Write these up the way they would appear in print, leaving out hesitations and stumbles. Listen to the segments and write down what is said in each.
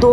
2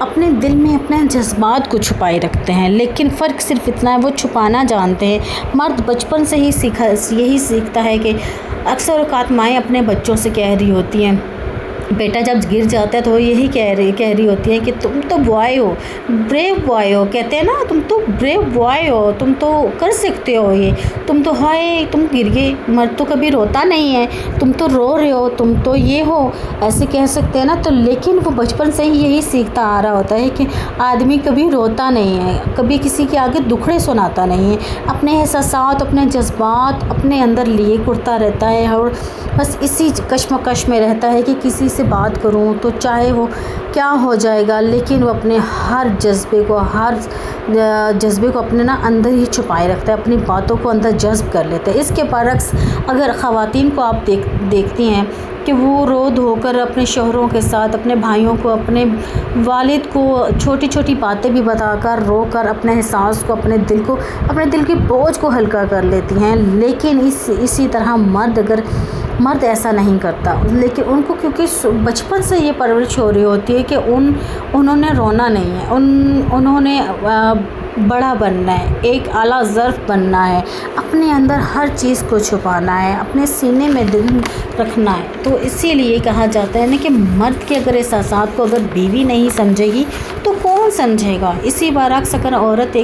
اپنے دل میں اپنے جذبات کو چھپائے رکھتے ہیں، لیکن فرق صرف اتنا ہے وہ چھپانا جانتے ہیں۔ مرد بچپن سے ہی یہی سیکھتا ہے کہ اکثر اوقات مائیں اپنے بچوں سے کہہ رہی ہوتی ہیں، بیٹا جب گر جاتا ہے تو وہ یہی کہہ رہی ہوتی ہے کہ تم تو بوائے ہو، بریو بوائے ہو، کہتے ہیں نا تم تو بریو بوائے ہو، تم تو کر سکتے ہو، یہ تم تو ہائے تم گر گئے، مرد تو کبھی روتا نہیں ہے، تم تو رو رہے ہو، تم تو یہ ہو، ایسے کہہ سکتے ہیں نا۔ تو لیکن وہ بچپن سے ہی یہی سیکھتا آ رہا ہوتا ہے کہ آدمی کبھی روتا نہیں ہے، کبھی کسی کے آگے دکھڑے سناتا نہیں ہے، اپنے احساسات اپنے جذبات اپنے اندر لیے کرتا رہتا ہے، اور بس اسی کشمکش میں رہتا ہے کہ کسی سے بات کروں تو چاہے وہ کیا ہو جائے گا، لیکن وہ اپنے ہر جذبے کو اپنے اندر ہی چھپائے رکھتا ہے، اپنی باتوں کو اندر جذب کر لیتا ہے۔ اس کے برعکس اگر خواتین کو آپ دیکھتی ہیں کہ وہ رو دھو کر اپنے شوہروں کے ساتھ، اپنے بھائیوں کو، اپنے والد کو چھوٹی چھوٹی باتیں بھی بتا کر، رو کر اپنے احساس کو، اپنے دل کے بوجھ کو ہلکا کر لیتی ہیں، لیکن اسی طرح مرد ایسا نہیں کرتا، لیکن ان کو کیونکہ بچپن سے یہ پرورش ہو رہی ہوتی ہے کہ انہوں نے رونا نہیں ہے، انہوں نے بڑا بننا ہے، ایک اعلیٰ ظرف بننا ہے، اپنے اندر ہر چیز کو چھپانا ہے، اپنے سینے میں دل رکھنا ہے۔ تو اسی لیے کہا جاتا ہے نا کہ مرد کے اگر احساسات کو اگر بیوی نہیں سمجھے گی تو کون سمجھے گا۔ اسی برعکس اگر عورت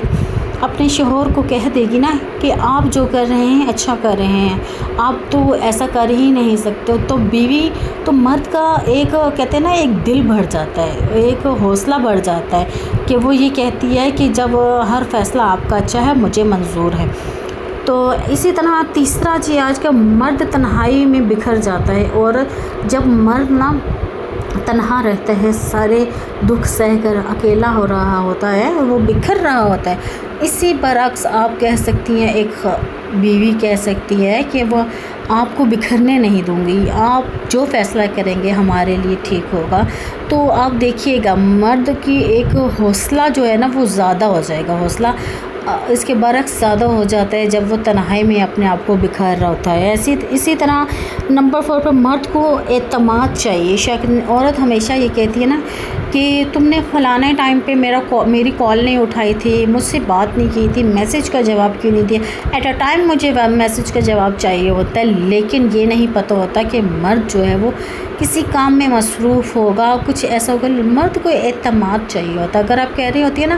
اپنے شوہر کو کہہ دے گی نا کہ آپ جو کر رہے ہیں اچھا کر رہے ہیں، آپ تو ایسا کر ہی نہیں سکتے، تو مرد کا ایک کہتے ہیں نا ایک دل بڑھ جاتا ہے، ایک حوصلہ بڑھ جاتا ہے کہ وہ یہ کہتی ہے کہ جب ہر فیصلہ آپ کا اچھا ہے مجھے منظور ہے۔ تو اسی طرح تیسرا چیز آج کا مرد تنہائی میں بکھر جاتا ہے، اور جب مرد تنہا رہتا ہے، سارے دکھ سہ کر اکیلا ہو رہا ہوتا ہے، وہ بکھر رہا ہوتا ہے۔ اسی برعکس آپ کہہ سکتی ہیں ایک بیوی کہہ سکتی ہے کہ وہ آپ کو بکھرنے نہیں دوں گی، آپ جو فیصلہ کریں گے ہمارے لیے ٹھیک ہوگا۔ تو آپ دیکھیے گا مرد کی ایک حوصلہ جو ہے نا وہ زیادہ ہو جائے گا، حوصلہ اس کے برعکس زیادہ ہو جاتا ہے جب وہ تنہائی میں اپنے آپ کو بکھر رہا ہوتا ہے۔ اسی طرح نمبر 4 پر مرد کو اعتماد چاہیے۔ عورت ہمیشہ یہ کہتی ہے نا کہ تم نے فلانے ٹائم پہ میری کال نہیں اٹھائی تھی، مجھ سے بات نہیں کی تھی، میسج کا جواب کیوں نہیں دیا، ایٹ اے ٹائم مجھے میسج کا جواب چاہیے ہوتا ہے، لیکن یہ نہیں پتہ ہوتا کہ مرد جو ہے وہ کسی کام میں مصروف ہوگا، کچھ ایسا ہوگا۔ مرد کو اعتماد چاہیے ہوتا ہے۔ اگر آپ کہہ رہی ہوتی ہے نا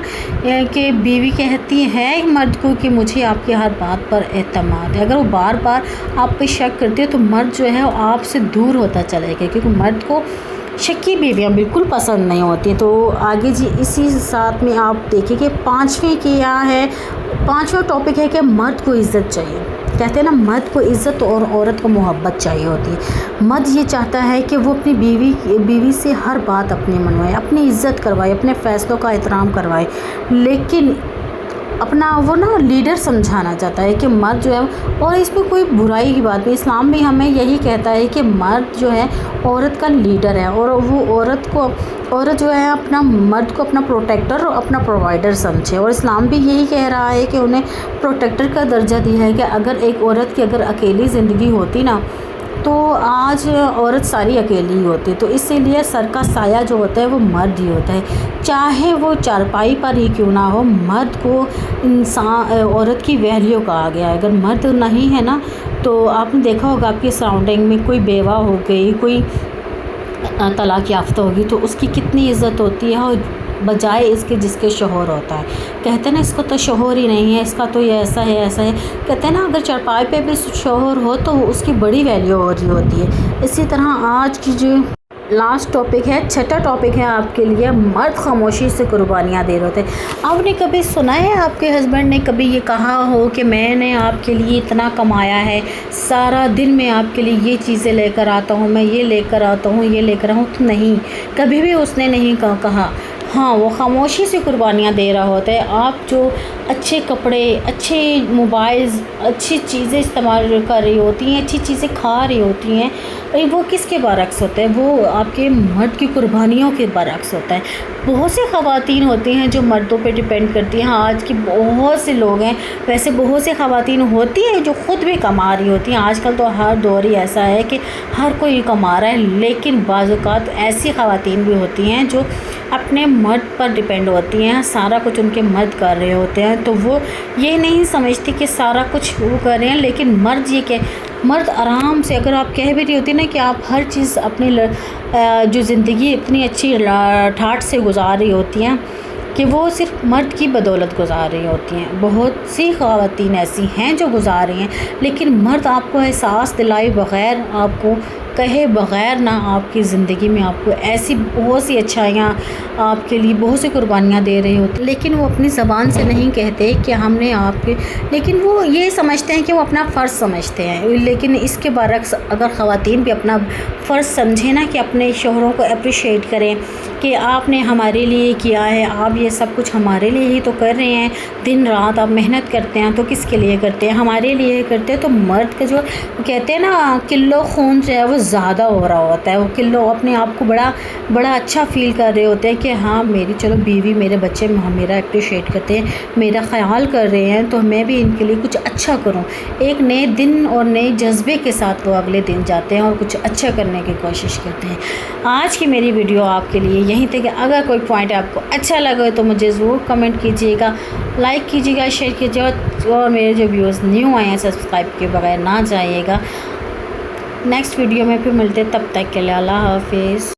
کہ بیوی کہتی ہے مرد کو کہ مجھے آپ کی ہر بات پر اعتماد ہے، اگر وہ بار بار آپ پہ شک کرتی ہے تو مرد جو ہے وہ آپ سے دور ہوتا چلے گا، کیونکہ مرد کو شکی بیویاں بالکل پسند نہیں ہوتی۔ تو آگے جی اسی ساتھ میں آپ دیکھیں کہ پانچواں ٹاپک ہے کہ مرد کو عزت چاہیے۔ کہتے ہیں نا مرد کو عزت اور عورت کو محبت چاہیے ہوتی ہے۔ مرد یہ چاہتا ہے کہ وہ اپنی بیوی سے ہر بات اپنی منوائے، اپنی عزت کروائے، اپنے فیصلوں کا احترام کروائے، لیکن اپنا وہ لیڈر سمجھانا چاہتا ہے کہ مرد جو ہے، اور اس میں کوئی برائی کی بات نہیں، اسلام بھی ہمیں یہی کہتا ہے کہ مرد جو ہے عورت کا لیڈر ہے، اور وہ عورت جو ہے اپنا مرد کو اپنا پروٹیکٹر اور اپنا پرووائڈر سمجھے، اور اسلام بھی یہی کہہ رہا ہے کہ انہیں پروٹیکٹر کا درجہ دیا ہے کہ اگر ایک عورت کی اگر اکیلی زندگی ہوتی نا تو آج عورت ساری اکیلی ہی ہوتی، تو اسی لیے سر کا سایہ جو ہوتا ہے وہ مرد ہی ہوتا ہے، چاہے وہ چارپائی پر ہی کیوں نہ ہو، مرد کو عورت کی ویلیو کہا گیا ہے۔ اگر مرد نہیں ہے نا تو آپ نے دیکھا ہوگا آپ کی سراؤنڈنگ میں کوئی بیوہ ہو گئی، کوئی طلاق یافتہ ہوگی تو اس کی کتنی عزت ہوتی ہے، اور بجائے اس کے جس کے شوہر ہوتا ہے، کہتے ہیں نا اس کو تو شوہر ہی نہیں ہے، اس کا تو یہ ایسا ہے، کہتے ہیں نا اگر چارپائی پہ بھی شوہر ہو تو اس کی بڑی ویلیو ہو رہی ہوتی ہے۔ اسی طرح آج کی جو لاسٹ ٹاپک ہے، چھٹا ٹاپک ہے آپ کے لیے، مرد خاموشی سے قربانیاں دے رہے ہوتے ہیں۔ آپ نے کبھی سنا ہے آپ کے ہسبینڈ نے کبھی یہ کہا ہو کہ میں نے آپ کے لیے اتنا کمایا ہے، سارا دن میں آپ کے لیے یہ چیزیں لے کر آتا ہوں، میں یہ لے کر آتا ہوں، یہ لے کر آؤں؟ تو نہیں، کبھی بھی اس نے نہیں کہا۔ ہاں، وہ خاموشی سے قربانیاں دے رہا ہوتا ہے۔ آپ جو اچھے کپڑے، اچھے موبائلز، اچھی چیزیں استعمال کر رہی ہوتی ہیں، اچھی چیزیں کھا رہی ہوتی ہیں، وہ کس کے برعکس ہوتا ہے؟ وہ آپ کے مرد کی قربانیوں کے برعکس ہوتا ہے۔ بہت سی خواتین ہوتی ہیں جو مردوں پہ ڈیپینڈ کرتی ہیں، آج کی بہت سے لوگ ہیں، ویسے بہت سی خواتین ہوتی ہیں جو خود بھی کما رہی ہوتی ہیں، آج کل تو ہر دور ہی ایسا ہے کہ ہر کوئی کما رہا ہے، لیکن بعض اوقات ایسی خواتین بھی ہوتی ہیں جو اپنے مرد پر ڈیپینڈ ہوتی ہیں، سارا کچھ ان کے مرد کر رہے ہوتے ہیں، تو وہ یہ نہیں سمجھتی کہ سارا کچھ وہ کر رہے ہیں، لیکن مرد یہ کہ مرد آرام سے، اگر آپ کہہ بھی رہی ہوتی نا کہ آپ ہر چیز اپنی جو زندگی اتنی اچھی ٹھاٹھ سے گزار رہی ہوتی ہیں کہ وہ صرف مرد کی بدولت گزار رہی ہوتی ہیں۔ بہت سی خواتین ایسی ہیں جو گزار رہی ہیں، لیکن مرد آپ کو احساس دلائے بغیر، آپ کو کہے بغیر نہ آپ کی زندگی میں آپ کو ایسی بہت سی اچھائیاں، آپ کے لیے بہت سی قربانیاں دے رہے ہوتے، لیکن وہ اپنی زبان سے نہیں کہتے کہ ہم نے آپ کے، لیکن وہ یہ سمجھتے ہیں کہ وہ اپنا فرض سمجھتے ہیں۔ لیکن اس کے برعکس اگر خواتین بھی اپنا فرض سمجھیں نا کہ اپنے شوہروں کو اپریشیٹ کریں کہ آپ نے ہمارے لیے کیا ہے، آپ یہ سب کچھ ہمارے لیے ہی تو کر رہے ہیں، دن رات آپ محنت کرتے ہیں تو کس کے لیے کرتے ہیں؟ ہمارے لیے کرتے ہیں۔ تو مرد کا جو کہتے ہیں نا کلو خون جو ہے وہ زیادہ ہو رہا ہوتا ہے، وہ کلو اپنے آپ کو بڑا اچھا فیل کر رہے ہوتے ہیں کہ ہاں میری چلو بیوی، میرے بچے میرا اپریشیٹ کرتے ہیں، میرا خیال کر رہے ہیں، تو میں بھی ان کے لیے کچھ اچھا کروں۔ ایک نئے دن اور نئے جذبے کے ساتھ وہ اگلے دن جاتے ہیں اور کچھ اچھا کرنے کی کوشش کرتے ہیں۔ آج کی میری ویڈیو آپ کے لیے یہیں تک کہ اگر کوئی پوائنٹ آپ کو اچھا لگا تو مجھے ضرور کمنٹ کیجیے گا، لائک کیجیے گا، شیئر کیجیے گا، اور میرے جو ویوز نیو آئے ہیں سبسکرائب کے بغیر نہ جائیے گا۔ نیکسٹ ویڈیو میں پھر ملتے، تب تک کے لیے اللہ حافظ۔